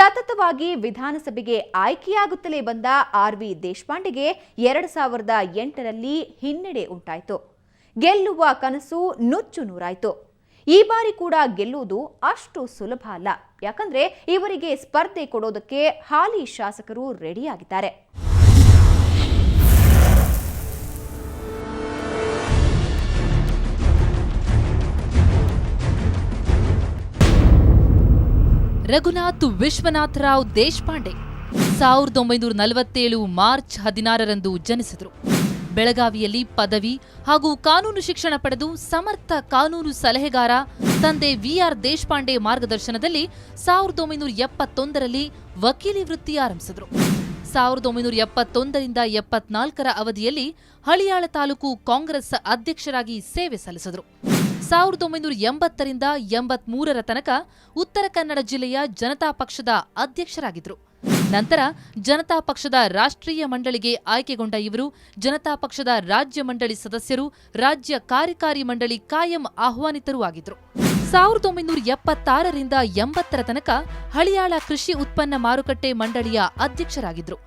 ಸತತವಾಗಿ ವಿಧಾನಸಭೆಗೆ ಆಯ್ಕೆಯಾಗುತ್ತಲೇ ಬಂದ ಆರ್.ವಿ. ದೇಶಪಾಂಡೆಗೆ 2008ರಲ್ಲಿ ಹಿನ್ನಡೆ ಉಂಟಾಯಿತು. ಗೆಲ್ಲುವ ಕನಸು ನುಚ್ಚು ನೂರಾಯಿತು. ಈ ಬಾರಿ ಕೂಡ ಗೆಲ್ಲುವುದು ಅಷ್ಟು ಸುಲಭ ಅಲ್ಲ. ಯಾಕಂದ್ರೆ ಇವರಿಗೆ ಸ್ಪರ್ಧೆ ಕೊಡೋದಕ್ಕೆ ಹಾಲಿ ಶಾಸಕರು ರೆಡಿಯಾಗಿದ್ದಾರೆ. ರಘುನಾಥ್ ವಿಶ್ವನಾಥರಾವ್ ದೇಶಪಾಂಡೆ 1947 ಮಾರ್ಚ್ 16ರಂದು ಜನಿಸಿದರು. ಬೆಳಗಾವಿಯಲ್ಲಿ ಪದವಿ ಹಾಗೂ ಕಾನೂನು ಶಿಕ್ಷಣ ಪಡೆದು ಸಮರ್ಥ ಕಾನೂನು ಸಲಹೆಗಾರ ತಂದೆ ವಿ.ಆರ್. ದೇಶಪಾಂಡೆ ಮಾರ್ಗದರ್ಶನದಲ್ಲಿ 1971ರಲ್ಲಿ ವಕೀಲಿ ವೃತ್ತಿ ಆರಂಭಿಸಿದರು. 1971ರಿಂದ 74ರ ಅವಧಿಯಲ್ಲಿ ಹಳಿಯಾಳ ತಾಲೂಕು ಕಾಂಗ್ರೆಸ್ ಅಧ್ಯಕ್ಷರಾಗಿ ಸೇವೆ ಸಲ್ಲಿಸಿದರು. 1980ರಿಂದ 83ರ ತನಕ ಉತ್ತರ ಕನ್ನಡ ಜಿಲ್ಲೆಯ ಜನತಾ ಪಕ್ಷದ ಅಧ್ಯಕ್ಷರಾಗಿದ್ದರು. ನಂತರ ಜನತಾ ಪಕ್ಷದ ರಾಷ್ಟ್ರೀಯ ಮಂಡಳಿಗೆ ಆಯ್ಕೆಗೊಂಡ ಇವರು ಜನತಾ ಪಕ್ಷದ ರಾಜ್ಯ ಮಂಡಳಿ ಸದಸ್ಯರು, ರಾಜ್ಯ ಕಾರ್ಯಕಾರಿ ಮಂಡಳಿ ಕಾಯಂ ಆಹ್ವಾನಿತರೂ ಆಗಿದ್ದರು. 1976ರಿಂದ 80ರ ತನಕ ಹಳಿಯಾಳ ಕೃಷಿ ಉತ್ಪನ್ನ ಮಾರುಕಟ್ಟೆ ಮಂಡಳಿಯ ಅಧ್ಯಕ್ಷರಾಗಿದ್ದರು.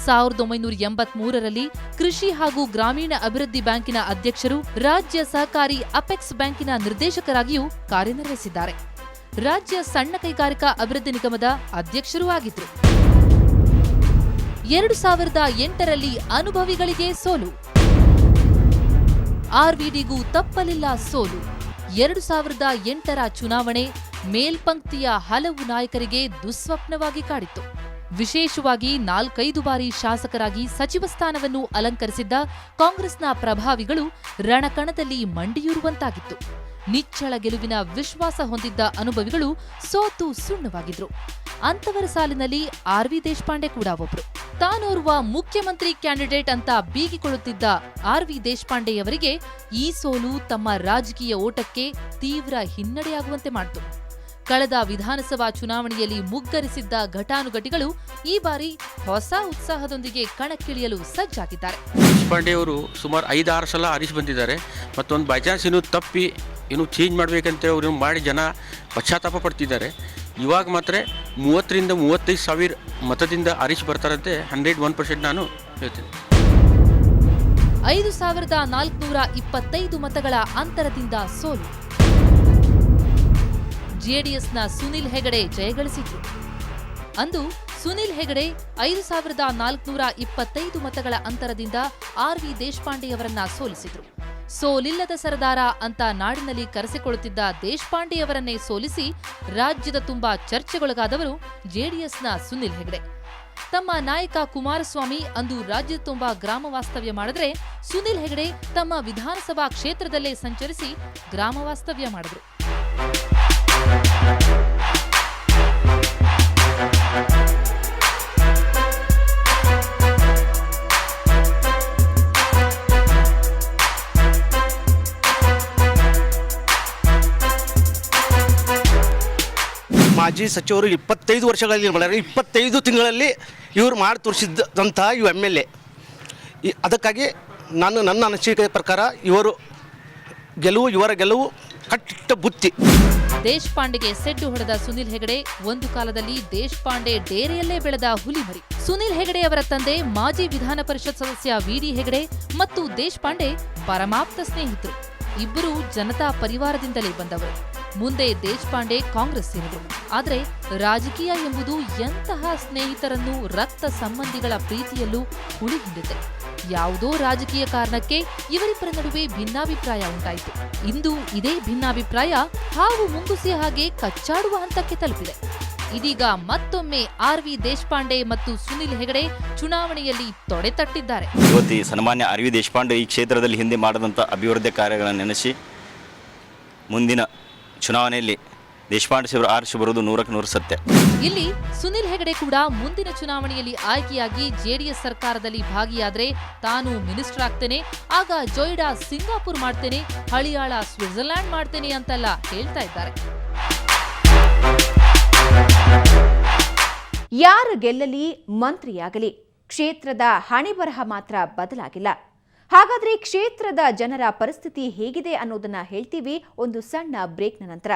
1983ರಲ್ಲಿ ಕೃಷಿ ಹಾಗೂ ಗ್ರಾಮೀಣ ಅಭಿವೃದ್ಧಿ ಬ್ಯಾಂಕಿನ ಅಧ್ಯಕ್ಷರು, ರಾಜ್ಯ ಸಹಕಾರಿ ಅಪೆಕ್ಸ್ ಬ್ಯಾಂಕಿನ ನಿರ್ದೇಶಕರಾಗಿಯೂ ಕಾರ್ಯನಿರ್ವಹಿಸಿದ್ದಾರೆ. ರಾಜ್ಯ ಸಣ್ಣ ಕೈಗಾರಿಕಾ ಅಭಿವೃದ್ಧಿ ನಿಗಮದ ಅಧ್ಯಕ್ಷರೂ ಆಗಿದ್ದರು. 2008ರಲ್ಲಿ ಅನುಭವಿಗಳಿಗೆ ಸೋಲು. ಆರ್.ವಿ.ಡಿಗೂ ತಪ್ಪಲಿಲ್ಲ ಸೋಲು. 2008ರ ಚುನಾವಣೆ ಮೇಲ್ಪಂಕ್ತಿಯ ಹಲವು ನಾಯಕರಿಗೆ ದುಸ್ವಪ್ನವಾಗಿ ಕಾಡಿತ್ತು. ವಿಶೇಷವಾಗಿ 4-5 ಬಾರಿ ಶಾಸಕರಾಗಿ ಸಚಿವ ಸ್ಥಾನವನ್ನು ಅಲಂಕರಿಸಿದ್ದ ಕಾಂಗ್ರೆಸ್ನ ಪ್ರಭಾವಿಗಳು ರಣಕಣದಲ್ಲಿ ಮಂಡಿಯೂರುವಂತಾಗಿತ್ತು. ನಿಚ್ಚಳ ಗೆಲುವಿನ ವಿಶ್ವಾಸ ಹೊಂದಿದ್ದ ಅನುಭವಿಗಳು ಸೋತು ಸುಣ್ಣವಾಗಿದ್ರು. ಅಂತವರ ಸಾಲಿನಲ್ಲಿ ಆರ್.ವಿ. ದೇಶಪಾಂಡೆ ಕೂಡ ಒಬ್ರು. ತಾನೋರ್ವ ಮುಖ್ಯಮಂತ್ರಿ ಕ್ಯಾಂಡಿಡೇಟ್ ಅಂತ ಬೀಗಿಕೊಳ್ಳುತ್ತಿದ್ದ ಆರ್.ವಿ. ದೇಶಪಾಂಡೆಯವರಿಗೆ ಈ ಸೋಲು ತಮ್ಮ ರಾಜಕೀಯ ಓಟಕ್ಕೆ ತೀವ್ರ ಹಿನ್ನಡೆಯಾಗುವಂತೆ ಮಾಡಿತು. ಕಳೆದ ವಿಧಾನಸಭಾ ಚುನಾವಣೆಯಲ್ಲಿ ಮುಗ್ಗರಿಸಿದ್ದ ಘಟಾನುಘಟಿಗಳು ಈ ಬಾರಿ ಹೊಸ ಉತ್ಸಾಹದೊಂದಿಗೆ ಕಣಕ್ಕಿಳಿಯಲು ಸಜ್ಜಾಗಿದ್ದಾರೆ. ದೇಶಪಾಂಡೆಯವರು ಸುಮಾರು 5-6 ಸಲ ಆರಿಸಿ ಬಂದಿದ್ದಾರೆ. ಮತ್ತೊಂದು ಬೈ ಚಾನ್ಸ್ ತಪ್ಪಿ ಚೇಂಜ್ ಮಾಡಬೇಕಂತ ಅವರು ಮಾಡಿ ಜನ ಪಶ್ಚಾತ್ತಾಪ ಪಡ್ತಿದ್ದಾರೆ. ಇವಾಗ ಮಾತ್ರ 30ರಿಂದ 35 ಸಾವಿರ ಮತದಿಂದ ಆರಿಸಿ ಬರ್ತಾರಂತೆ. 101% ನಾನು ಹೇಳ್ತೀನಿ. 5425 ಮತಗಳ ಅಂತರದಿಂದ ಸೋಲು. ಜೆಡಿಎಸ್ನ ಸುನಿಲ್ ಹೆಗಡೆ ಜಯಗಳಿಸಿದ್ರು. ಅಂದು ಸುನಿಲ್ ಹೆಗಡೆ 5425 ಮತಗಳ ಅಂತರದಿಂದ ಆರ್.ವಿ. ದೇಶಪಾಂಡೆಯವರನ್ನ ಸೋಲಿಸಿದ್ರು. ಸೋಲಿಲ್ಲದ ಸರದಾರ ಅಂತ ನಾಡಿನಲ್ಲಿ ಕರೆಸಿಕೊಳ್ಳುತ್ತಿದ್ದ ದೇಶಪಾಂಡೆಯವರನ್ನೇ ಸೋಲಿಸಿ ರಾಜ್ಯದ ತುಂಬಾ ಚರ್ಚೆಗೊಳಗಾದವರು ಜೆಡಿಎಸ್ನ ಸುನಿಲ್ ಹೆಗಡೆ. ತಮ್ಮ ನಾಯಕ ಕುಮಾರಸ್ವಾಮಿ ಅಂದು ರಾಜ್ಯದ ತುಂಬಾ ಗ್ರಾಮ ವಾಸ್ತವ್ಯ ಮಾಡಿದ್ರೆ, ಸುನಿಲ್ ಹೆಗಡೆ ತಮ್ಮ ವಿಧಾನಸಭಾ ಕ್ಷೇತ್ರದಲ್ಲೇ ಸಂಚರಿಸಿ ಗ್ರಾಮ ವಾಸ್ತವ್ಯ ಮಾಡಿದ್ರು. ಮಾಜಿ ಸಚಿವರು 25 ವರ್ಷಗಳಲ್ಲಿ 25 ತಿಂಗಳಲ್ಲಿ ಇವರು ಮಾಡಿ ತೋರಿಸಿದಂತಹ ಇವು MLA. ಅದಕ್ಕಾಗಿ ನನ್ನ ಅನಿಸಿಕೆ ಪ್ರಕಾರ ಇವರ ಗೆಲುವು ಕಟ್ಟಿಟ್ಟ ಬುತ್ತಿ. ದೇಶಪಾಂಡೆಗೆ ಸೆಡ್ಡು ಹೊಡೆದ ಸುನಿಲ್ ಹೆಗಡೆ ಒಂದು ಕಾಲದಲ್ಲಿ ದೇಶಪಾಂಡೆ ಡೇರೆಯಲ್ಲೇ ಬೆಳೆದ ಹುಲಿಮರಿ. ಸುನಿಲ್ ಹೆಗಡೆ ಅವರ ತಂದೆ ಮಾಜಿ ವಿಧಾನ ಪರಿಷತ್ ಸದಸ್ಯ ವಿ.ಡಿ. ಹೆಗಡೆ ಮತ್ತು ದೇಶಪಾಂಡೆ ಪರಮಾಪ್ತ ಸ್ನೇಹಿತರು. ಇಬ್ಬರು ಜನತಾ ಪರಿವಾರದಿಂದಲೇ ಬಂದವರು. ಮುಂದೆ ದೇಶಪಾಂಡೆ ಕಾಂಗ್ರೆಸ್ ಸೇರಿದರು. ಆದರೆ ರಾಜಕೀಯ ಎಂಬುದು ಎಂತಹ ಸ್ನೇಹಿತರನ್ನು ರಕ್ತ ಸಂಬಂಧಿಗಳ ಪ್ರೀತಿಯಲ್ಲೂ ಹುಳಿ ಹಿಂಡಿದೆ. ಯಾವುದೋ ರಾಜಕೀಯ ಕಾರಣಕ್ಕೆ ಇವರಿಬ್ಬರ ನಡುವೆ ಭಿನ್ನಾಭಿಪ್ರಾಯ ಉಂಟಾಯಿತು. ಇಂದು ಇದೇ ಭಿನ್ನಾಭಿಪ್ರಾಯ ಹಾವು ಮುಂಗುಸಿಯ ಹಾಗೆ ಕಚ್ಚಾಡುವ ಹಂತಕ್ಕೆ ತಲುಪಿದೆ. ಇದೀಗ ಮತ್ತೊಮ್ಮೆ ಆರ್.ವಿ. ದೇಶಪಾಂಡೆ ಮತ್ತು ಸುನಿಲ್ ಹೆಗಡೆ ಚುನಾವಣೆಯಲ್ಲಿ ತೊಡೆತಟ್ಟಿದ್ದಾರೆ. ಇವತ್ತು ಸನ್ಮಾನ್ಯ ಆರ್.ವಿ. ದೇಶಪಾಂಡೆ ಈ ಕ್ಷೇತ್ರದಲ್ಲಿ ಹಿಂದೆ ಮಾಡಿದಂಥ ಅಭಿವೃದ್ಧಿ ಕಾರ್ಯಗಳನ್ನು ನೆನೆಸಿ ಮುಂದಿನ ಚುನಾವಣೆಯಲ್ಲಿ ದೇಶಪಾಂಡೆ ಸಾಹೇಬರು ಆರಿಸಿ ಬರುವುದು 100ಕ್ಕೆ 100 ಸತ್ಯ. ಇಲ್ಲಿ ಸುನಿಲ್ ಹೆಗಡೆ ಕೂಡ ಮುಂದಿನ ಚುನಾವಣೆಯಲ್ಲಿ ಆಯ್ಕೆಯಾಗಿ ಜೆಡಿಎಸ್ ಸರ್ಕಾರದಲ್ಲಿ ಭಾಗಿಯಾದ್ರೆ ತಾನು ಮಿನಿಸ್ಟರ್ ಆಗ್ತೇನೆ, ಆಗ ಜೊಯ್ಡಾ ಸಿಂಗಾಪುರ್ ಮಾಡ್ತೇನೆ, ಹಳಿಯಾಳ ಸ್ವಿಟ್ಜರ್ಲ್ಯಾಂಡ್ ಮಾಡ್ತೇನೆ ಅಂತೆಲ್ಲ ಹೇಳ್ತಾ ಇದ್ದಾರೆ. ಯಾರು ಗೆಲ್ಲಲಿ, ಮಂತ್ರಿಯಾಗಲಿ, ಕ್ಷೇತ್ರದ ಹಣೆಬರಹ ಮಾತ್ರ ಬದಲಾಗಿಲ್ಲ. ಹಾಗಾದ್ರೆ ಕ್ಷೇತ್ರದ ಜನರ ಪರಿಸ್ಥಿತಿ ಹೇಗಿದೆ ಅನ್ನೋದನ್ನ ಹೇಳ್ತೀವಿ ಒಂದು ಸಣ್ಣ ಬ್ರೇಕ್ನ ನಂತರ.